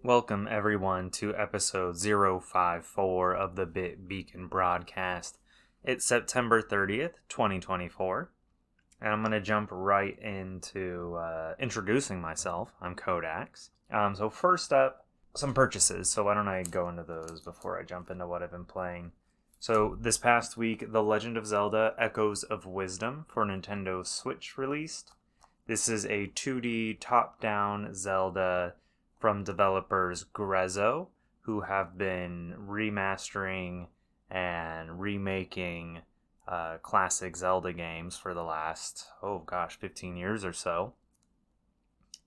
Welcome everyone to episode 054 of the Bit Beacon broadcast. It's September 30th, 2024, and I'm going to jump right into introducing myself. I'm Kodax. So first up, some purchases. So why don't I go into those before I jump into what I've been playing. So this past week, The Legend of Zelda Echoes of Wisdom for Nintendo Switch released. This is a 2D top-down Zelda from developers Grezzo, who have been remastering and remaking classic Zelda games for the last, 15 years or so.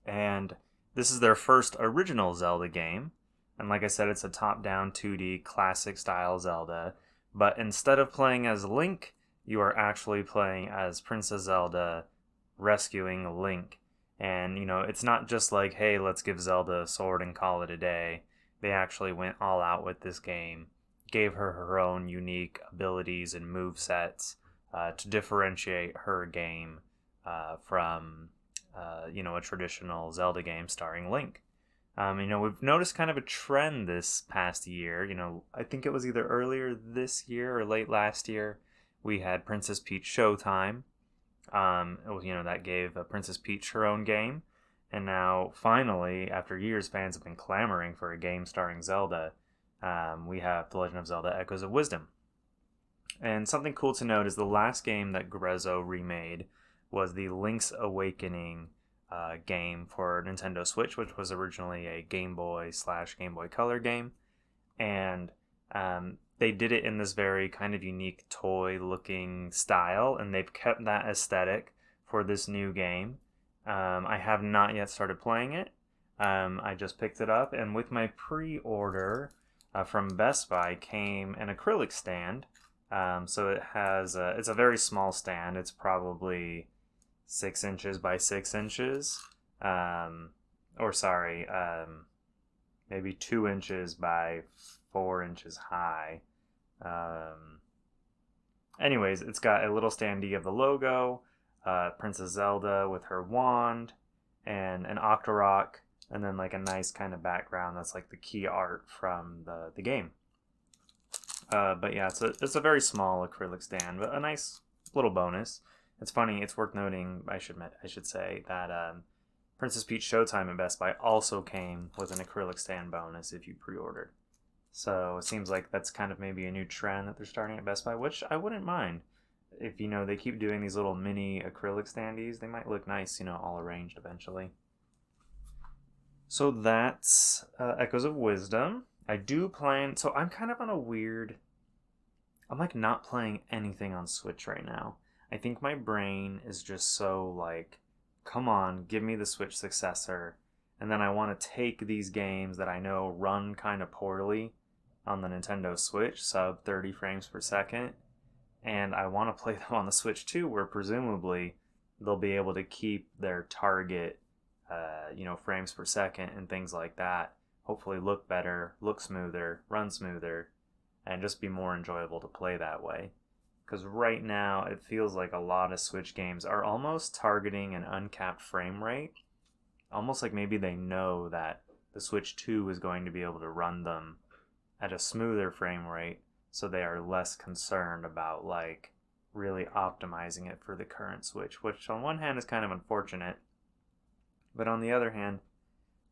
And this is their first original Zelda game. And like I said, it's a top-down 2D classic style Zelda. But instead of playing as Link, you are actually playing as Princess Zelda rescuing Link. And, it's not just like, hey, let's give Zelda a sword and call it a day. They actually went all out with this game, gave her her own unique abilities and movesets to differentiate her game from, a traditional Zelda game starring Link. We've noticed kind of a trend this past year. I think it was either earlier this year or late last year, we had Princess Peach Showtime. That gave Princess Peach her own game. And now, finally, after years, fans have been clamoring for a game starring Zelda. We have The Legend of Zelda Echoes of Wisdom. And something cool to note is the last game that Grezzo remade was the Link's Awakening game for Nintendo Switch, which was originally a Game Boy / Game Boy Color game. And they did it in this very kind of unique toy-looking style, and they've kept that aesthetic for this new game. I have not yet started playing it. I just picked it up, and with my pre-order from Best Buy came an acrylic stand. So it has it's a very small stand. It's probably 6 inches by 6 inches. Maybe 2 inches by 4 inches high. Anyways, it's got a little standee of the logo, Princess Zelda with her wand, and an Octorok, and then like a nice kind of background that's like the key art from the game. But yeah, it's a very small acrylic stand, but a nice little bonus. It's funny, it's worth noting, I should say, that Princess Peach Showtime at Best Buy also came with an acrylic stand bonus if you pre-ordered. So it seems like that's kind of maybe a new trend that they're starting at Best Buy, which I wouldn't mind. If, they keep doing these little mini acrylic standees, they might look nice, all arranged eventually. So that's Echoes of Wisdom. I do plan, so I'm kind of on a weird, I'm like not playing anything on Switch right now. I think my brain is just so like, come on, give me the Switch successor. And then I want to take these games that I know run kind of poorly on the Nintendo Switch, sub 30 frames per second, and I want to play them on the Switch too, where presumably they'll be able to keep their target, frames per second and things like that. Hopefully look better, look smoother, run smoother, and just be more enjoyable to play that way. Because right now it feels like a lot of Switch games are almost targeting an uncapped frame rate. Almost like maybe they know that the Switch 2 is going to be able to run them at a smoother frame rate, so they are less concerned about like really optimizing it for the current Switch, which on one hand is kind of unfortunate, but on the other hand,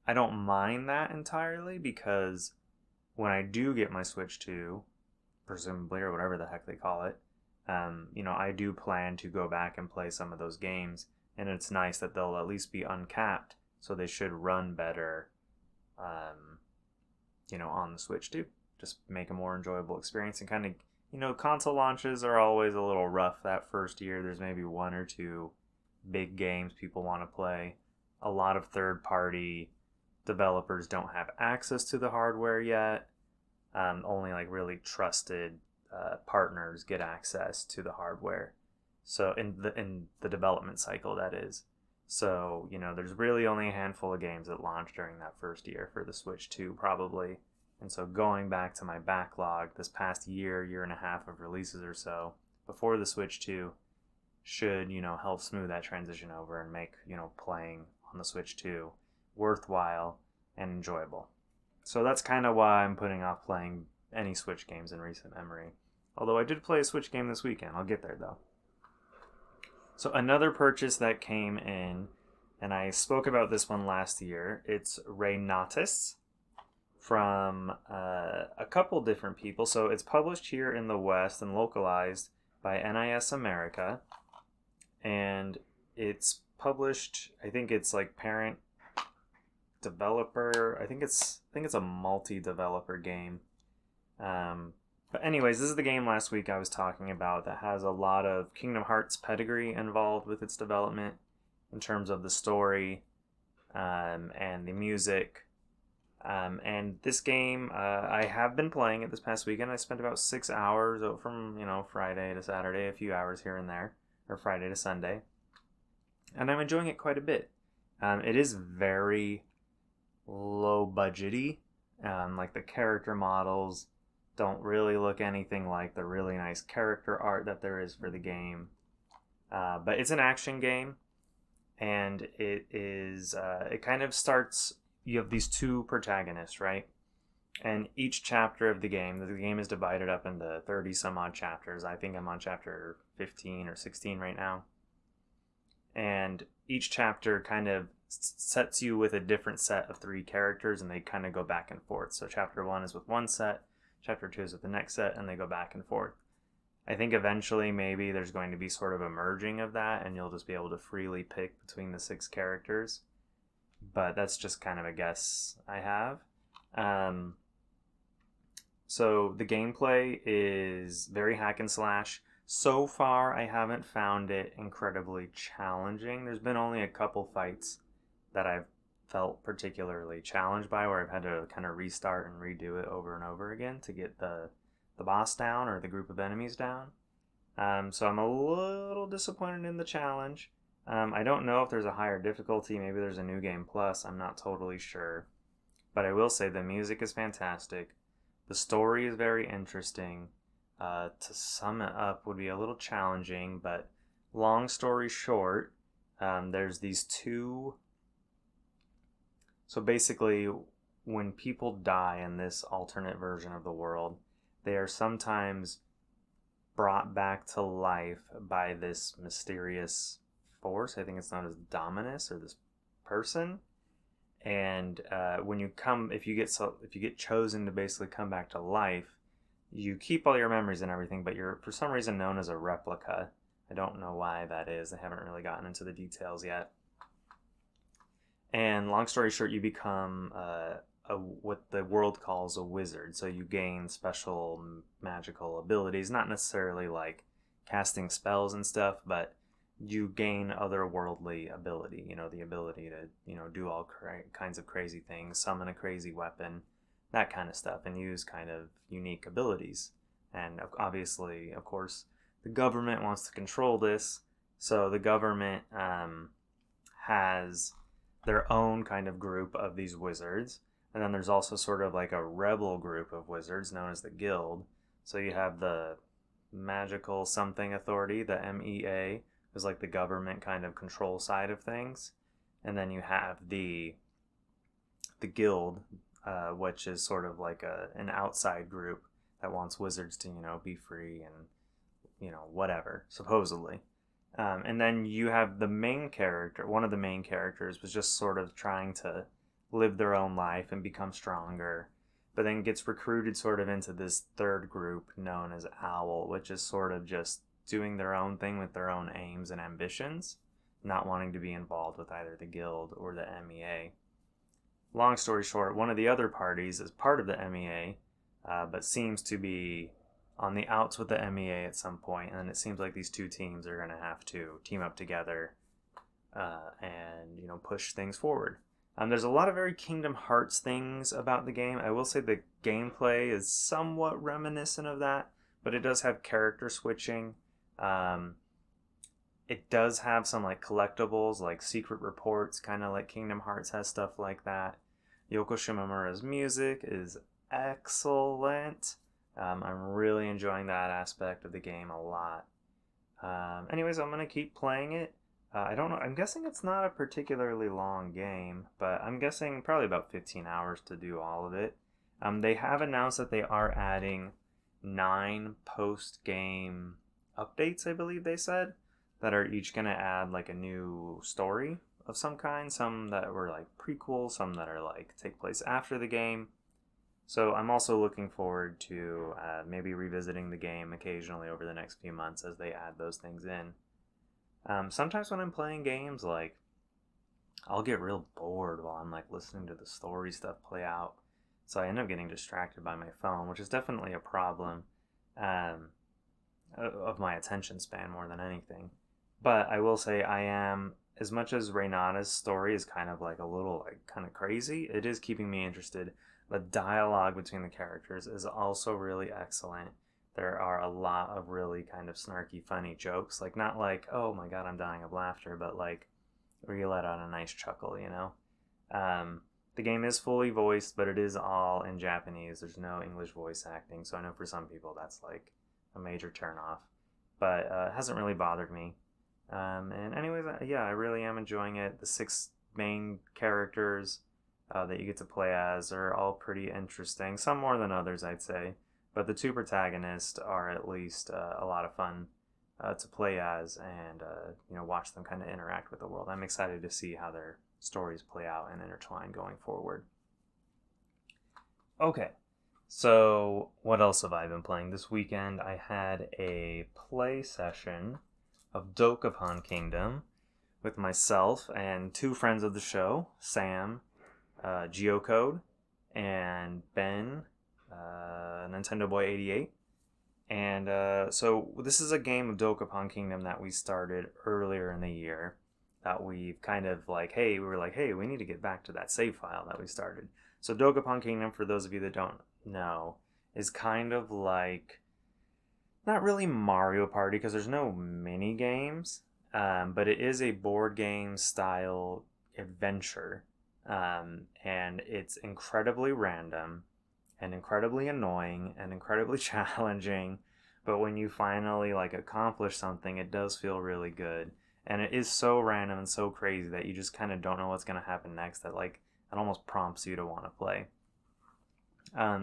I don't mind that entirely, because when I do get my Switch 2, presumably, or whatever the heck they call it, I do plan to go back and play some of those games, and it's nice that they'll at least be uncapped, so they should run better, on the Switch too. Just make a more enjoyable experience, and kind of, console launches are always a little rough that first year. There's maybe one or two big games people want to play. A lot of third-party developers don't have access to the hardware yet. Only like really trusted partners get access to the hardware. So in the development cycle, that is. So, you know, there's really only a handful of games that launched during that first year for the Switch 2, probably. And so going back to my backlog this past year and a half of releases or so before the Switch 2 should, you know, help smooth that transition over and make, you know, playing on the Switch 2 worthwhile and enjoyable. So that's kind of why I'm putting off playing any Switch games in recent memory. Although I did play a Switch game this weekend. I'll get there, though. So another purchase that came in, and I spoke about this one last year, it's Reynatis from a couple different people. So it's published here in the West and localized by NIS America. And it's published, I think it's like parent developer. I think it's a multi-developer game. But anyways, this is the game last week I was talking about that has a lot of Kingdom Hearts pedigree involved with its development in terms of the story and the music. And this game, I have been playing it this past weekend. I spent about 6 hours from, you know, Friday to Saturday, a few hours here and there, or Friday to Sunday. And I'm enjoying it quite a bit. It is very low budgety. Like the character models don't really look anything like the really nice character art that there is for the game. But it's an action game, and it is, it kind of starts, you have these two protagonists, right? And each chapter of the game is divided up into 30 some odd chapters. I think I'm on chapter 15 or 16 right now. And each chapter kind of sets you with a different set of 3 characters, and they kind of go back and forth. So chapter 1 is with one set, chapter 2 is with the next set, and they go back and forth. I think eventually maybe there's going to be sort of a merging of that, and you'll just be able to freely pick between the 6 characters. But that's just kind of a guess I have. So the gameplay is very hack and slash. So far, I haven't found it incredibly challenging. There's been only a couple fights that I've felt particularly challenged by, where I've had to kind of restart and redo it over and over again to get the boss down or the group of enemies down. So I'm a little disappointed in the challenge. I don't know if there's a higher difficulty. Maybe there's a New Game Plus. I'm not totally sure. But I will say the music is fantastic. The story is very interesting. To sum it up would be a little challenging, but long story short, there's these two. So basically, when people die in this alternate version of the world, they are sometimes brought back to life by this mysterious force. I think it's known as Dominus, or this person. And when you come, if you get chosen to basically come back to life, you keep all your memories and everything, but you're for some reason known as a replica. I don't know why that is. I haven't really gotten into the details yet. And long story short, you become what the world calls a wizard. So you gain special magical abilities, not necessarily like casting spells and stuff, but you gain otherworldly ability. You know, the ability to, you know, do all kinds of crazy things, summon a crazy weapon, that kind of stuff, and use kind of unique abilities. And obviously, of course, the government wants to control this, so the government has their own kind of group of these wizards, and then there's also sort of like a rebel group of wizards known as the Guild. So you have the Magical Something Authority, the MEA, is like the government kind of control side of things, and then you have the Guild, which is sort of like an outside group that wants wizards to, you know, be free and, you know, whatever, supposedly. And then you have the main character. One of the main characters was just sort of trying to live their own life and become stronger, but then gets recruited sort of into this third group known as Owl, which is sort of just doing their own thing with their own aims and ambitions, not wanting to be involved with either the Guild or the MEA. Long story short, one of the other parties is part of the MEA, but seems to be on the outs with the MEA at some point, and it seems like these two teams are going to have to team up together and, you know, push things forward. There's a lot of very Kingdom Hearts things about the game. I will say the gameplay is somewhat reminiscent of that, but it does have character switching. It does have some like collectibles, like secret reports, kind of like Kingdom Hearts has stuff like that. Yoko Shimomura's music is excellent. I'm really enjoying that aspect of the game a lot. Anyways, I'm gonna keep playing it. I don't know. I'm guessing it's not a particularly long game, but I'm guessing probably about 15 hours to do all of it. They have announced that they are adding 9 post-game updates, I believe they said, that are each going to add like a new story of some kind. Some that were like prequels, some that are like take place after the game. So I'm also looking forward to maybe revisiting the game occasionally over the next few months as they add those things in. Sometimes when I'm playing games, like I'll get real bored while I'm like listening to the story stuff play out. So I end up getting distracted by my phone, which is definitely a problem of my attention span more than anything. But I will say I am, as much as Reynada's story is kind of like a little like kind of crazy, it is keeping me interested. The dialogue between the characters is also really excellent. There are a lot of really kind of snarky, funny jokes. Like, not like, oh my god, I'm dying of laughter, but like, where you let out a nice chuckle, you know? The game is fully voiced, but it is all in Japanese. There's no English voice acting, so I know for some people that's like a major turnoff. But it hasn't really bothered me. And anyways, yeah, I really am enjoying it. The 6 main characters that you get to play as are all pretty interesting. Some more than others, I'd say. But the 2 protagonists are at least a lot of fun to play as and watch them kind of interact with the world. I'm excited to see how their stories play out and intertwine going forward. Okay, so what else have I been playing? This weekend I had a play session of Dokapon Kingdom with myself and 2 friends of the show, Sam, Geocode, and Ben, Nintendo Boy 88. And so this is a game of Dokapon Kingdom that we started earlier in the year that we've kind of like, hey, we need to get back to that save file that we started. So Dokapon Kingdom, for those of you that don't know, is kind of like, not really Mario Party because there's no mini games, but it is a board game style adventure. And it's incredibly random and incredibly annoying and incredibly challenging, but when you finally like accomplish something, it does feel really good. And it is so random and so crazy that you just kind of don't know what's going to happen next, that like it almost prompts you to want to play.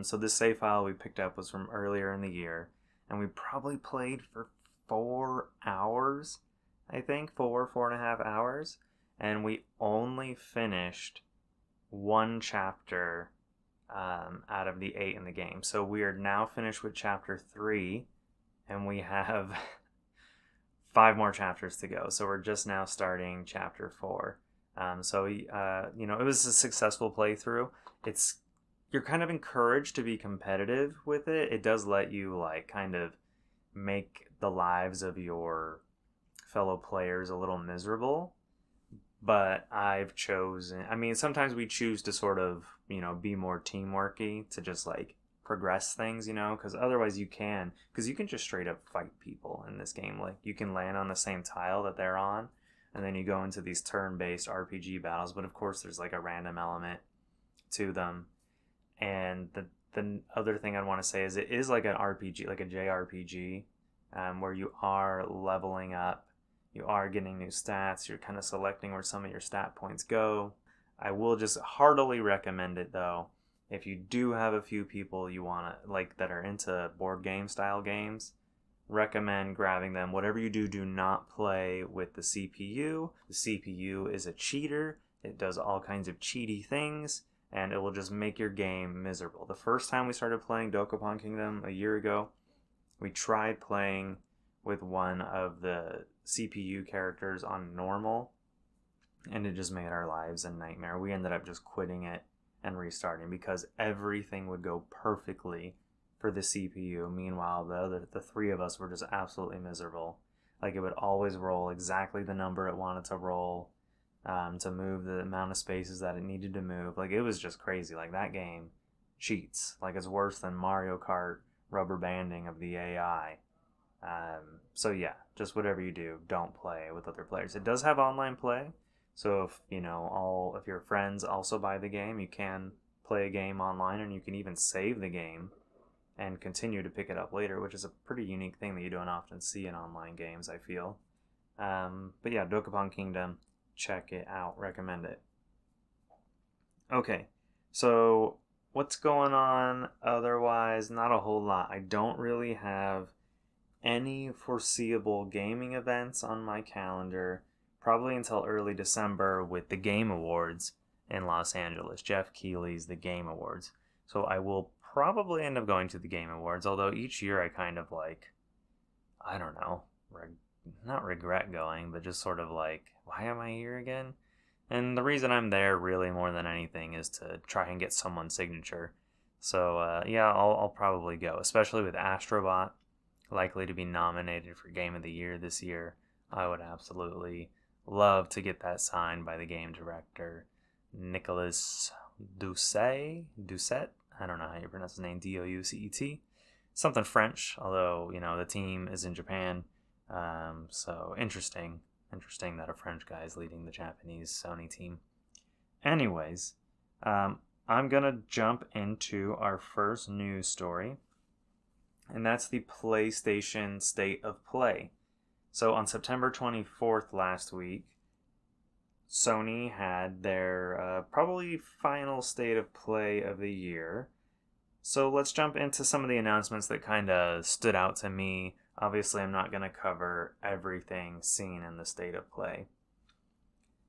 So this save file we picked up was from earlier in the year, and we probably played for 4 hours, I think, 4.5 hours, and we only finished 1 chapter out of the 8 in the game. So we are now finished with chapter 3, and we have 5 more chapters to go. So we're just now starting chapter 4. It was a successful playthrough. You're kind of encouraged to be competitive with it. It does let you like kind of make the lives of your fellow players a little miserable. But I've chosen, sometimes we choose to sort of, be more teamworky to just like progress things, because otherwise you can just straight up fight people in this game. Like you can land on the same tile that they're on, and then you go into these turn-based RPG battles, but of course there's like a random element to them. And the other thing I want to say is it is like an RPG, like a JRPG, where you are leveling up, you are getting new stats, you're kind of selecting where some of your stat points go. I will just heartily recommend it though. If you do have a few people you want to like that are into board game style games, recommend grabbing them. Whatever you do, do not play with the CPU. The CPU is a cheater. It does all kinds of cheaty things, and it will just make your game miserable. The first time we started playing Dokapon Kingdom a year ago, we tried playing with one of the CPU characters on normal, and it just made our lives a nightmare. We ended up just quitting it and restarting because everything would go perfectly for the CPU. Meanwhile, the 3 of us were just absolutely miserable. Like it would always roll exactly the number it wanted to roll, to move the amount of spaces that it needed to move. Like it was just crazy. Like that game cheats. Like it's worse than Mario Kart rubber banding of the AI. So yeah, just whatever you do, don't play with other players. It does have online play, so if if your friends also buy the game, you can play a game online, and you can even save the game and continue to pick it up later, which is a pretty unique thing that you don't often see in online games, I feel. But yeah, Dokapon Kingdom, check it out, recommend it. Okay, so what's going on otherwise? Not a whole lot. I don't really have any foreseeable gaming events on my calendar, probably until early December with the Game Awards in Los Angeles, Jeff Keighley's The Game Awards. So I will probably end up going to the Game Awards, although each year I kind of I don't know, not regret going, but just sort of why am I here again? And the reason I'm there really more than anything is to try and get someone's signature. So yeah, I'll probably go, especially with Astrobot likely to be nominated for Game of the Year this year. I would absolutely love to get that signed by the game director, Nicolas Doucet. I don't know how you pronounce his name, Doucet. Something French, although, the team is in Japan. So interesting that a French guy is leading the Japanese Sony team. Anyways, I'm going to jump into our first news story, and that's the PlayStation State of Play. So on September 24th last week, Sony had their probably final State of Play of the year. So let's jump into some of the announcements that kind of stood out to me. Obviously, I'm not going to cover everything seen in the State of Play.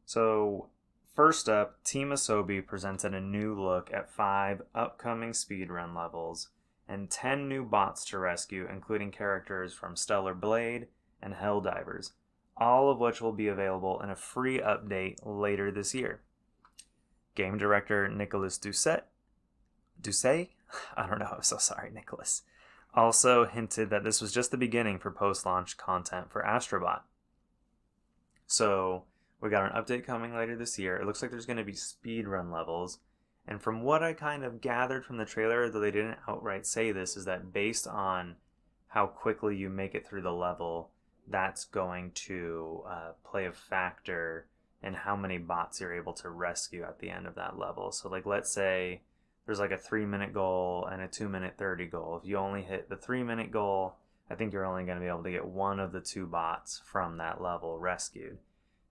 So first up, Team Asobi presented a new look at 5 upcoming speedrun levels and 10 new bots to rescue, including characters from Stellar Blade and Helldivers, all of which will be available in a free update later this year. Game director Nicolas Doucet? I don't know, I'm so sorry, Nicolas. Also hinted that this was just the beginning for post-launch content for Astrobot. So, we got an update coming later this year. It looks like there's going to be speedrun levels. And from what I kind of gathered from the trailer, though they didn't outright say this, is that based on how quickly you make it through the level, that's going to play a factor in how many bots you're able to rescue at the end of that level. So let's say there's a 3-minute goal and a 2-minute 30 goal. If you only hit the 3-minute goal, I think you're only going to be able to get one of the 2 bots from that level rescued.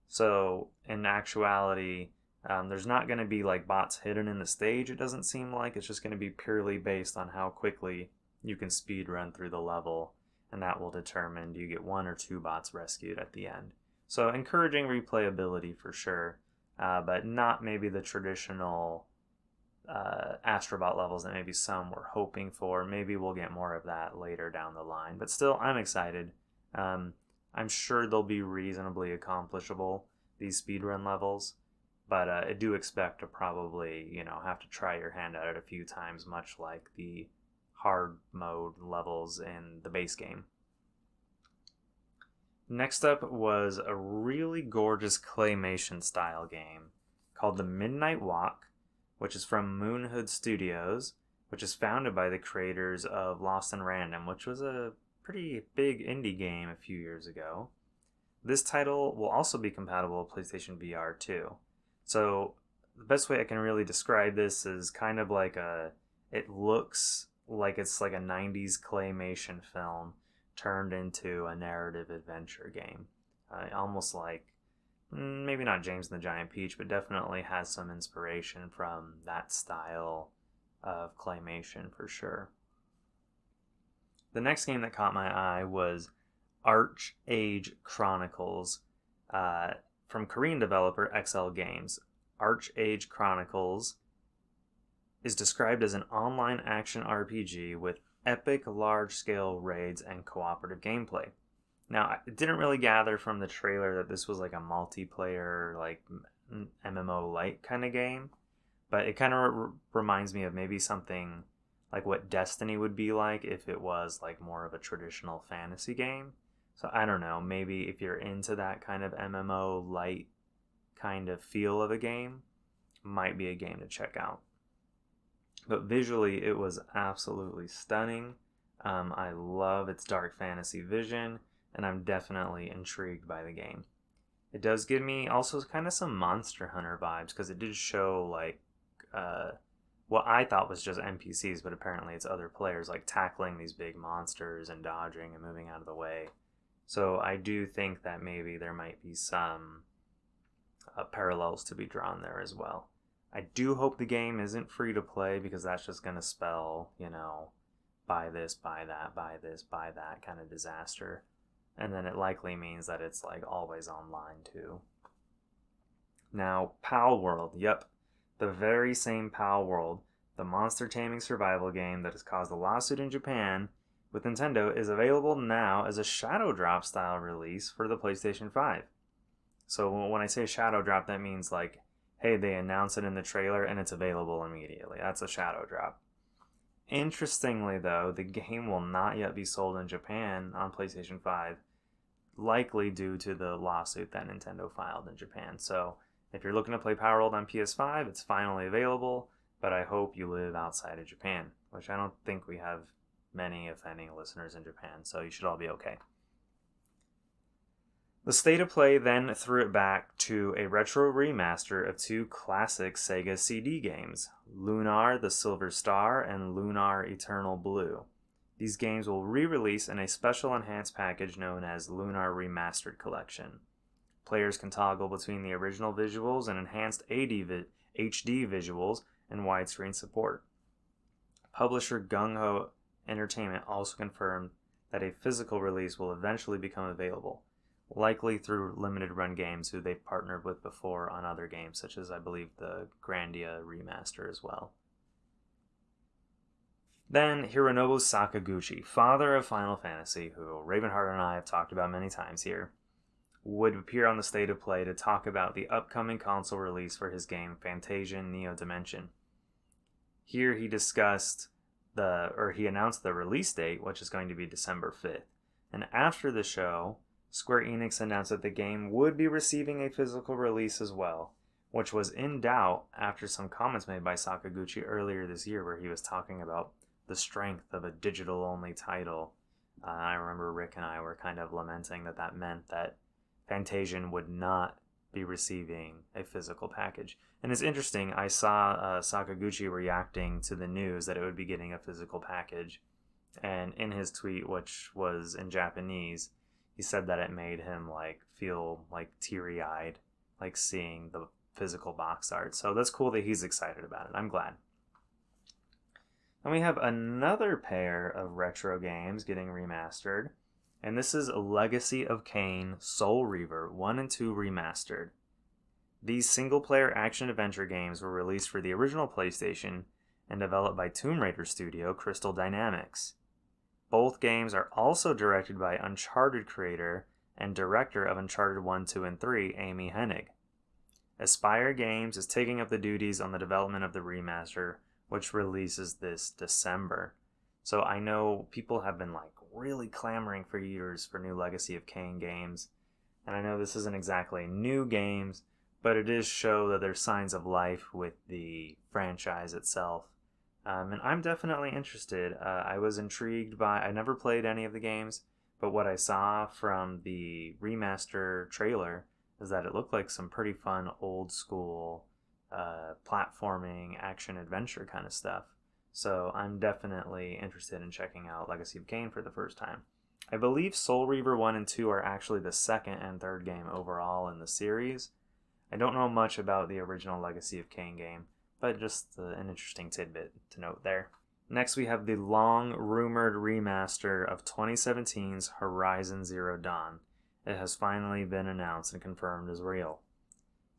So in actuality, there's not going to be bots hidden in the stage, it doesn't seem like. It's just going to be purely based on how quickly you can speed run through the level, and that will determine do you get 1 or 2 bots rescued at the end. So encouraging replayability for sure, but not maybe the traditional Astrobot levels that maybe some were hoping for. Maybe we'll get more of that later down the line, but still, I'm excited. I'm sure they'll be reasonably accomplishable, these speedrun levels, but I do expect to probably, have to try your hand at it a few times, much like the hard mode levels in the base game. Next up was a really gorgeous claymation style game called The Midnight Walk, which is from Moonhood Studios, which is founded by the creators of Lost in Random, which was a pretty big indie game a few years ago. This title will also be compatible with PlayStation VR too. So the best way I can really describe this is kind of it looks like it's like a 90s claymation film turned into a narrative adventure game. Almost like, maybe not James and the Giant Peach, but definitely has some inspiration from that style of claymation for sure. The next game that caught my eye was Arch-Age Chronicles from Korean developer XL Games. Arch-Age Chronicles is described as an online action RPG with epic large-scale raids and cooperative gameplay. Now, I didn't really gather from the trailer that this was a multiplayer, MMO light kind of game, but it kind of reminds me of maybe something like what Destiny would be like if it was more of a traditional fantasy game. So I don't know, maybe if you're into that kind of MMO light kind of feel of a game, might be a game to check out. But visually, it was absolutely stunning. I love its dark fantasy vision, and I'm definitely intrigued by the game. It does give me also kind of some Monster Hunter vibes, because it did show like what I thought was just NPCs, but apparently it's other players like tackling these big monsters and dodging and moving out of the way. So I do think that maybe there might be some parallels to be drawn there as well. I do hope the game isn't free to play, because that's just going to spell, buy this, buy that, buy this, buy that kind of disaster. And then it likely means that it's like always online too. Now, Pal World. Yep, the very same Pal World, the monster taming survival game that has caused a lawsuit in Japan with Nintendo, is available now as a Shadow Drop style release for the PlayStation 5. So when I say Shadow Drop, that means like, hey, they announce it in the trailer and it's available immediately. That's a Shadow Drop. Interestingly, though, the game will not yet be sold in Japan on PlayStation 5, likely due to the lawsuit that Nintendo filed in Japan. So if you're looking to play Power World on PS5, it's finally available, but I hope you live outside of Japan, which I don't think we have many, if any, listeners in Japan, so you should all be okay. The State of Play then threw it back to a retro remaster of two classic Sega CD games, Lunar the Silver Star and Lunar Eternal Blue. These games will re-release in a special enhanced package known as Lunar Remastered Collection. Players can toggle between the original visuals and enhanced HD visuals and widescreen support. Publisher Gung Ho Entertainment also confirmed that a physical release will eventually become available, likely through limited run games who they've partnered with before on other games, such as I believe the Grandia remaster as well. Then Hironobu Sakaguchi, father of Final Fantasy, who Ravenheart and I have talked about many times here, would appear on the State of Play to talk about the upcoming console release for his game Fantasian Neo Dimension. Here he announced the release date, which is going to be December 5th. And after the show, Square Enix announced that the game would be receiving a physical release as well, which was in doubt after some comments made by Sakaguchi earlier this year where he was talking about the strength of a digital-only title. I remember Rick and I were kind of lamenting that meant that Fantasian would not be receiving a physical package. And it's interesting, I saw Sakaguchi reacting to the news that it would be getting a physical package, and in his tweet, which was in Japanese, he said that it made him feel teary-eyed, seeing the physical box art. So that's cool that he's excited about it. I'm glad. And we have another pair of retro games getting remastered, and this is Legacy of Kain Soul Reaver 1 and 2 Remastered. These single-player action-adventure games were released for the original PlayStation and developed by Tomb Raider studio Crystal Dynamics. Both games are also directed by Uncharted creator and director of Uncharted 1, 2, and 3, Amy Hennig. Aspyr Games is taking up the duties on the development of the remaster, which releases this December. So I know people have been really clamoring for years for new Legacy of Kain games, and I know this isn't exactly new games, but it does show that there's signs of life with the franchise itself. And I'm definitely interested. I was intrigued I never played any of the games, but what I saw from the remaster trailer is that it looked like some pretty fun old school platforming action adventure kind of stuff. So I'm definitely interested in checking out Legacy of Kain for the first time. I believe Soul Reaver 1 and 2 are actually the second and third game overall in the series. I don't know much about the original Legacy of Kain game, but just an interesting tidbit to note there. Next we have the long-rumored remaster of 2017's Horizon Zero Dawn. It has finally been announced and confirmed as real.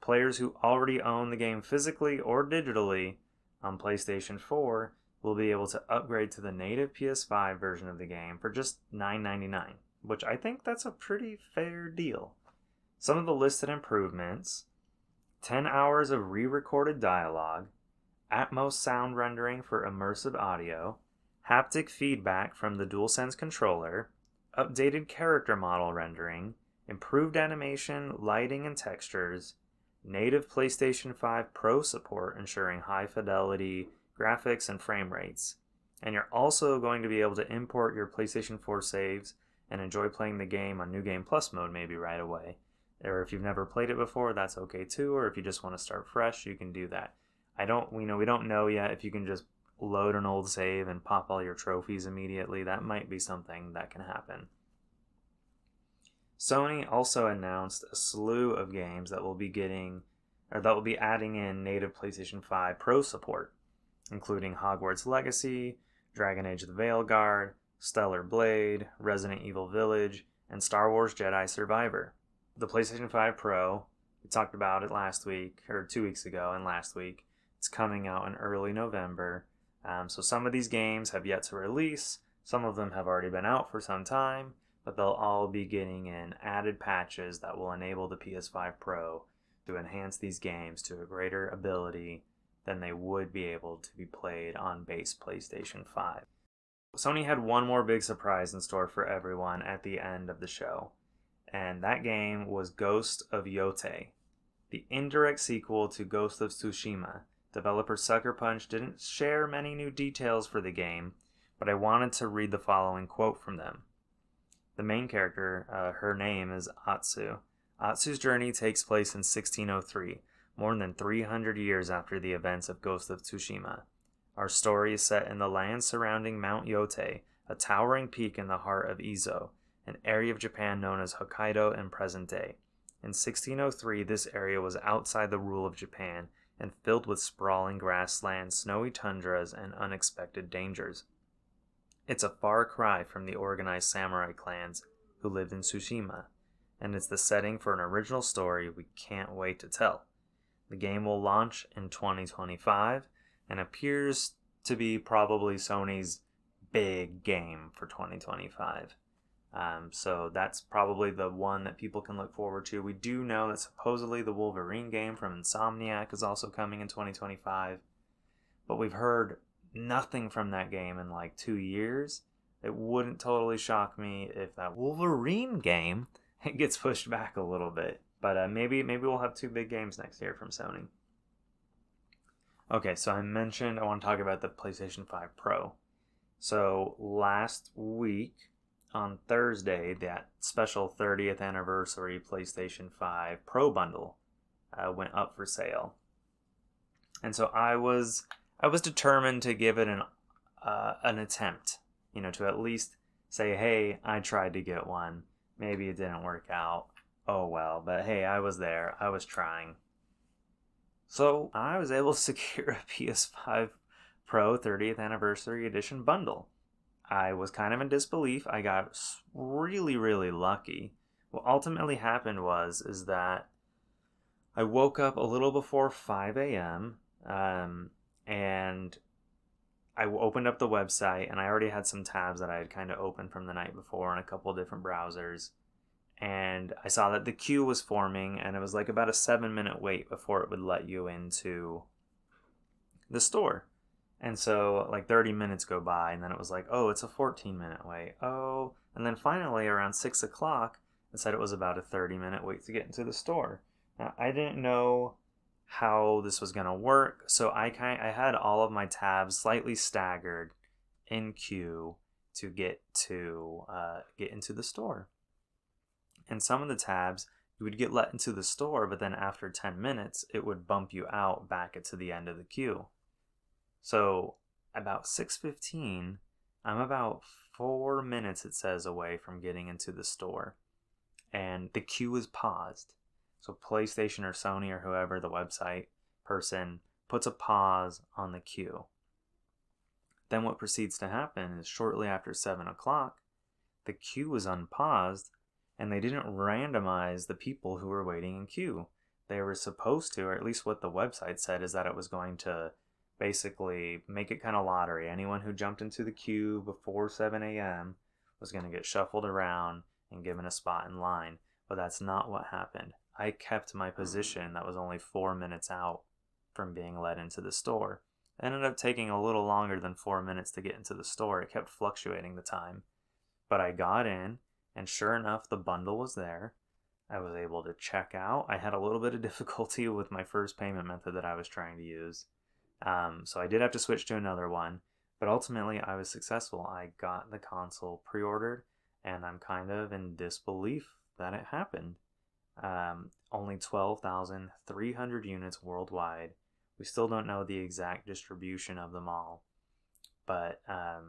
Players who already own the game physically or digitally on PlayStation 4 will be able to upgrade to the native PS5 version of the game for just $9.99, which I think that's a pretty fair deal. Some of the listed improvements: 10 hours of re-recorded dialogue, Atmos sound rendering for immersive audio, haptic feedback from the DualSense controller, updated character model rendering, improved animation, lighting, and textures, native PlayStation 5 Pro support ensuring high fidelity graphics and frame rates, And you're also going to be able to import your PlayStation 4 saves and enjoy playing the game on New Game Plus mode maybe right away. Or if you've never played it before, that's okay too. Or if you just want to start fresh, you can do that. We don't know yet if you can just load an old save and pop all your trophies immediately. That might be something that can happen. Sony also announced a slew of games that will be adding in native PlayStation 5 Pro support, including Hogwarts Legacy, Dragon Age: The Veilguard, Stellar Blade, Resident Evil Village, and Star Wars Jedi Survivor. The PlayStation 5 Pro, we talked about it last week, or 2 weeks ago and last week. It's coming out in early November. So some of these games have yet to release. Some of them have already been out for some time, but they'll all be getting in added patches that will enable the PS5 Pro to enhance these games to a greater ability than they would be able to be played on base PlayStation 5. Sony had one more big surprise in store for everyone at the end of the show, and that game was Ghost of Yotei, the indirect sequel to Ghost of Tsushima. Developer Sucker Punch didn't share many new details for the game, but I wanted to read the following quote from them. The main character, her name is Atsu. Atsu's journey takes place in 1603, more than 300 years after the events of Ghost of Tsushima. Our story is set in the land surrounding Mount Yotei, a towering peak in the heart of Izo, an area of Japan known as Hokkaido in present day. In 1603, this area was outside the rule of Japan and filled with sprawling grasslands, snowy tundras, and unexpected dangers. It's a far cry from the organized samurai clans who lived in Tsushima, and it's the setting for an original story we can't wait to tell. The game will launch in 2025 and appears to be probably Sony's big game for 2025. So that's probably the one that people can look forward to. We do know that supposedly the Wolverine game from Insomniac is also coming in 2025, but we've heard nothing from that game in like 2 years. It wouldn't totally shock me if that Wolverine game gets pushed back a little bit, but maybe we'll have 2 big games next year from Sony. Okay, so I want to talk about the PlayStation 5 Pro. So last week, on Thursday, that special 30th anniversary PlayStation 5 Pro bundle went up for sale. And so I was determined to give it an attempt, to at least say, hey, I tried to get one. Maybe it didn't work out. Oh well, but hey, I was there. I was trying. So I was able to secure a PS5 Pro 30th Anniversary Edition bundle. I was kind of in disbelief. I got really, really lucky. What ultimately happened is that I woke up a little before 5 a.m. And I opened up the website, and I already had some tabs that I had kind of opened from the night before on a couple of different browsers. And I saw that the queue was forming, and it was like about a 7-minute wait before it would let you into the store. And so like 30 minutes go by, and then it was like, oh, it's a 14-minute wait. Oh, and then finally around 6 o'clock, it said it was about a 30-minute wait to get into the store. Now, I didn't know how this was going to work, so I had all of my tabs slightly staggered in queue to get into the store. And some of the tabs, you would get let into the store, but then after 10 minutes, it would bump you out back to the end of the queue. So about 6:15, I'm about 4 minutes, it says, away from getting into the store. And the queue is paused. So PlayStation or Sony or whoever, the website person, puts a pause on the queue. Then what proceeds to happen is shortly after 7 o'clock, the queue is unpaused, and they didn't randomize the people who were waiting in queue. They were supposed to, or at least what the website said, is that it was going to basically make it kind of lottery. Anyone who jumped into the queue before 7 a.m. was going to get shuffled around and given a spot in line. But that's not what happened. I kept my position that was only 4 minutes out from being led into the store. It ended up taking a little longer than 4 minutes to get into the store. It kept fluctuating the time. But I got in, and sure enough, the bundle was there. I was able to check out. I had a little bit of difficulty with my first payment method that I was trying to use. So I did have to switch to another one. But ultimately, I was successful. I got the console pre-ordered, and I'm kind of in disbelief that it happened. Only 12,300 units worldwide. We still don't know the exact distribution of them all, but I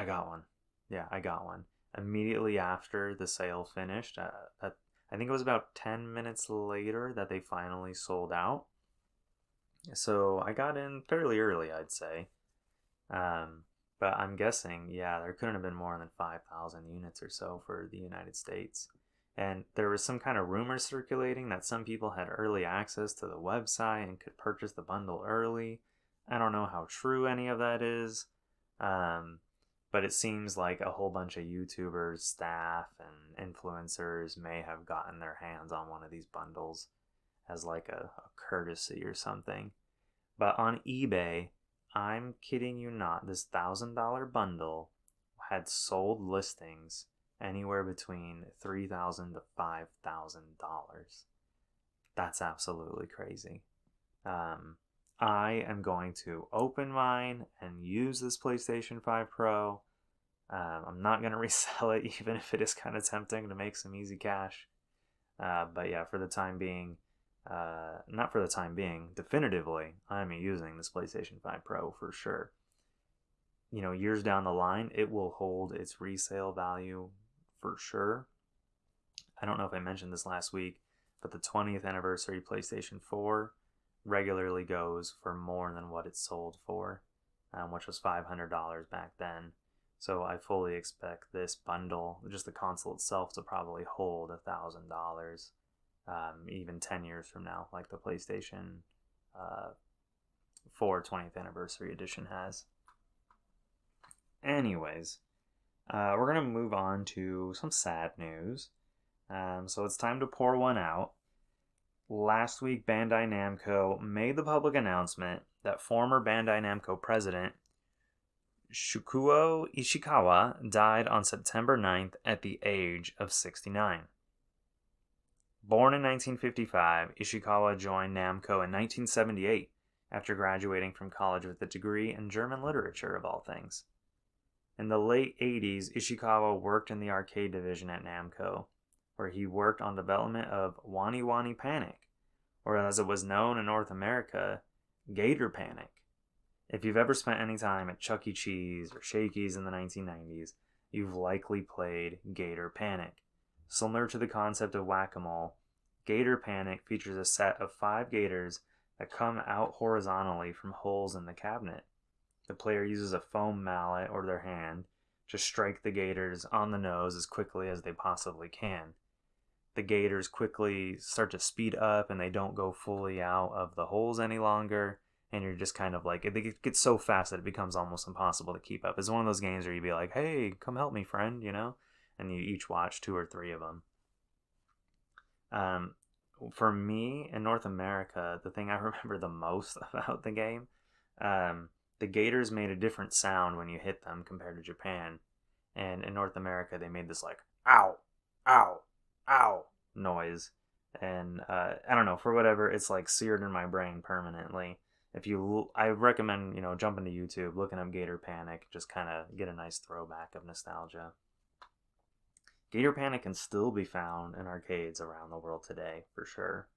got one. Yeah, I got one. Immediately after the sale finished, I think it was about 10 minutes later that they finally sold out. So I got in fairly early, I'd say. But I'm guessing, yeah, there couldn't have been more than 5,000 units or so for the United States. And there was some kind of rumor circulating that some people had early access to the website and could purchase the bundle early. I don't know how true any of that is. But it seems like a whole bunch of YouTubers, staff, and influencers may have gotten their hands on one of these bundles as like a courtesy or something. But on eBay, I'm kidding you not, this $1,000 bundle had sold listings anywhere between $3,000 to $5,000. That's absolutely crazy. I am going to open mine and use this PlayStation 5 Pro. I'm not going to resell it, even if it is kind of tempting to make some easy cash. But yeah, for the time being, not for the time being, definitively, I'm using this PlayStation 5 Pro for sure. You know, years down the line, it will hold its resale value for sure. I don't know if I mentioned this last week, but the 20th anniversary PlayStation 4 regularly goes for more than what it sold for, which was $500 back then. So I fully expect this bundle, just the console itself, to probably hold $1,000, even 10 years from now, like the PlayStation 4 20th anniversary edition has. Anyways, we're going to move on to some sad news. So it's time to pour one out. Last week, Bandai Namco made the public announcement that former Bandai Namco president Shukuo Ishikawa died on September 9th at the age of 69. Born in 1955, Ishikawa joined Namco in 1978 after graduating from college with a degree in German literature, of all things. In the late 80s, Ishikawa worked in the arcade division at Namco, where he worked on development of Wani Wani Panic, or as it was known in North America, Gator Panic. If you've ever spent any time at Chuck E. Cheese or Shakey's in the 1990s, you've likely played Gator Panic. Similar to the concept of whack-a-mole, Gator Panic features a set of 5 gators that come out horizontally from holes in the cabinet. The player uses a foam mallet or their hand to strike the gators on the nose as quickly as they possibly can. The gators quickly start to speed up and they don't go fully out of the holes any longer. And you're just kind of like, it gets so fast that it becomes almost impossible to keep up. It's one of those games where you'd be like, hey, come help me, friend, you know? And you each watch 2 or 3 of them. For me, in North America, the thing I remember the most about the game, the gators made a different sound when you hit them compared to Japan. And in North America, they made this like, ow, ow, ow noise. And I don't know, for whatever, it's like seared in my brain permanently. I recommend, jumping to YouTube, looking up Gator Panic, just kind of get a nice throwback of nostalgia. Gator Panic can still be found in arcades around the world today, for sure.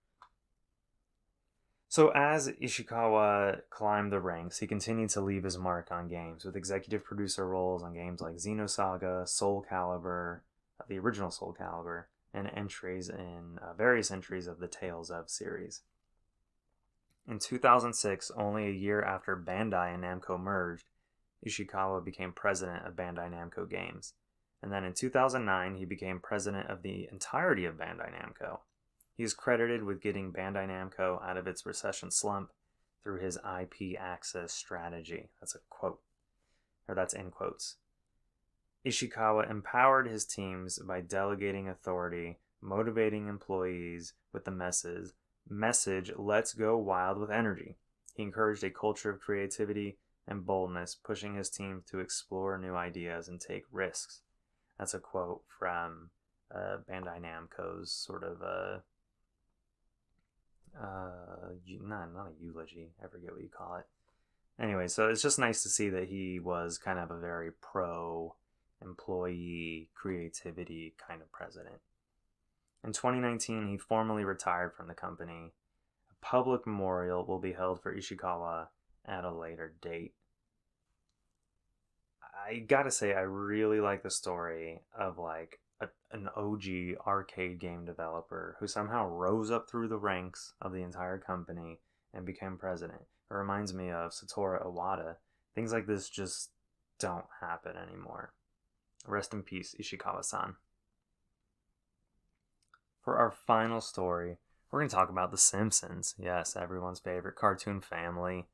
So as Ishikawa climbed the ranks, he continued to leave his mark on games, with executive producer roles on games like Xenosaga, Soul Calibur, the original Soul Calibur, and various entries of the Tales of series. In 2006, only a year after Bandai and Namco merged, Ishikawa became president of Bandai Namco Games. And then in 2009, he became president of the entirety of Bandai Namco. He is credited with getting Bandai Namco out of its recession slump through his IP access strategy. That's a quote, or that's in quotes. Ishikawa empowered his teams by delegating authority, motivating employees with the message, let's go wild with energy. He encouraged a culture of creativity and boldness, pushing his team to explore new ideas and take risks. That's a quote from Bandai Namco's sort of not a eulogy, I forget what you call it. Anyway, so it's just nice to see that he was kind of a very pro-employee creativity kind of president. In 2019, he formally retired from the company. A public memorial will be held for Ishikawa at a later date. I gotta say, I really like the story of like an OG arcade game developer who somehow rose up through the ranks of the entire company and became president. It reminds me of Satoru Iwata. Things like this just don't happen anymore. Rest in peace, Ishikawa-san. For our final story, we're going to talk about The Simpsons. Yes, everyone's favorite cartoon family.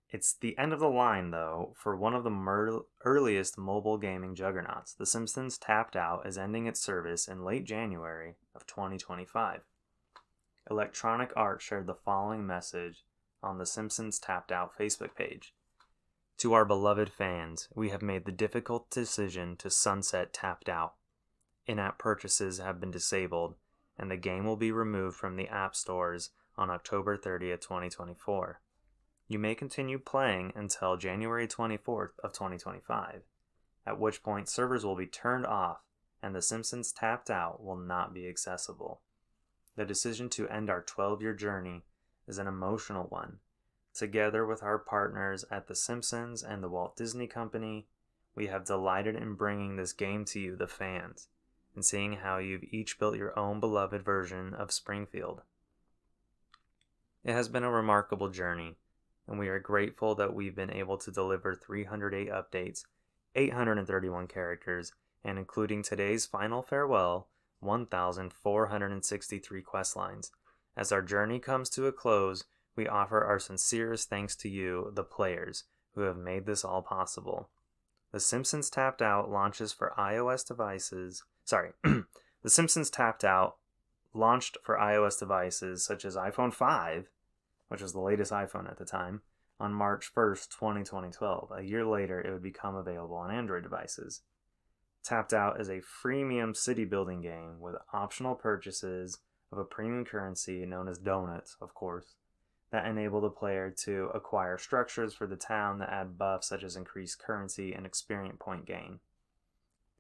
It's the end of the line, though, for one of the earliest mobile gaming juggernauts. The Simpsons tapped out as ending its service in late January of 2025. Electronic Arts shared the following message on the Simpsons Tapped Out Facebook page. To our beloved fans, we have made the difficult decision to sunset Tapped Out. In-app purchases have been disabled, and the game will be removed from the app stores on October 30th, 2024. You may continue playing until January 24th of 2025, at which point servers will be turned off and The Simpsons Tapped Out will not be accessible. The decision to end our 12-year journey is an emotional one. Together with our partners at The Simpsons and the Walt Disney Company, we have delighted in bringing this game to you, the fans, and seeing how you've each built your own beloved version of Springfield. It has been a remarkable journey, and we are grateful that we've been able to deliver 308 updates, 831 characters, and including today's final farewell, 1,463 questlines. As our journey comes to a close, we offer our sincerest thanks to you, the players, who have made this all possible. The Simpsons Tapped Out launches for iOS devices. The Simpsons Tapped Out launched for iOS devices such as iPhone 5, which was the latest iPhone at the time, on March 1st, 2012. A year later, it would become available on Android devices. Tapped Out is a freemium city building game with optional purchases of a premium currency known as donuts, of course, that enable the player to acquire structures for the town that add buffs such as increased currency and experience point gain.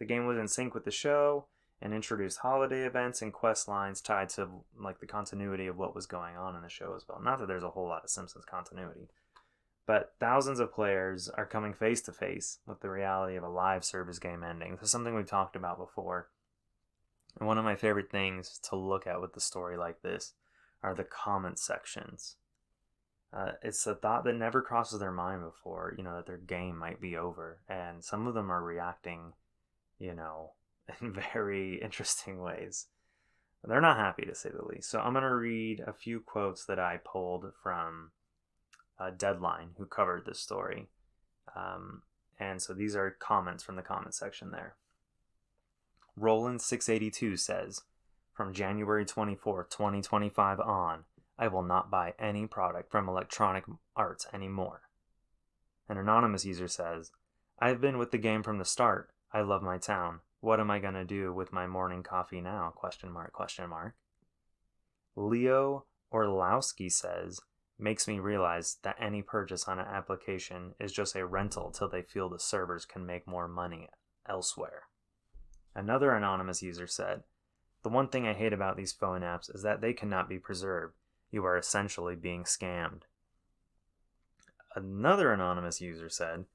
The game was in sync with the show and introduced holiday events and quest lines tied to like the continuity of what was going on in the show as well. Not that there's a whole lot of Simpsons continuity, but thousands of players are coming face to face with the reality of a live service game ending. This is something we've talked about before. And one of my favorite things to look at with a story like this are the comment sections. It's a thought that never crosses their mind before, that their game might be over. And some of them are reacting, in very interesting ways. They're not happy, to say the least. So I'm going to read a few quotes that I pulled from Deadline, who covered this story. And so these are comments from the comment section there. Roland682 says, from January 24th, 2025 on, I will not buy any product from Electronic Arts anymore. An anonymous user says, I've been with the game from the start. I love my town. What am I going to do with my morning coffee now? ? Leo Orlowski says, makes me realize that any purchase on an application is just a rental till they feel the servers can make more money elsewhere. Another anonymous user said, the one thing I hate about these phone apps is that they cannot be preserved. You are essentially being scammed. Another anonymous user said,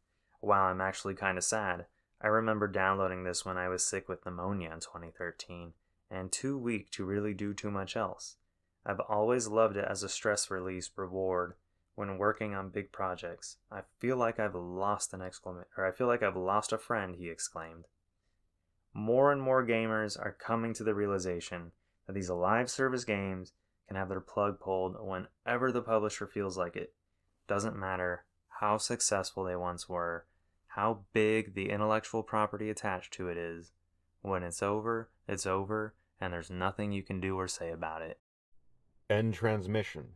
wow, I'm actually kind of sad. I remember downloading this when I was sick with pneumonia in 2013 and too weak to really do too much else. I've always loved it as a stress release reward when working on big projects. I feel like I've lost a friend, he exclaimed. More and more gamers are coming to the realization that these live service games can have their plug pulled whenever the publisher feels like it. Doesn't matter how successful they once were, how big the intellectual property attached to it is. When it's over, and there's nothing you can do or say about it. End transmission.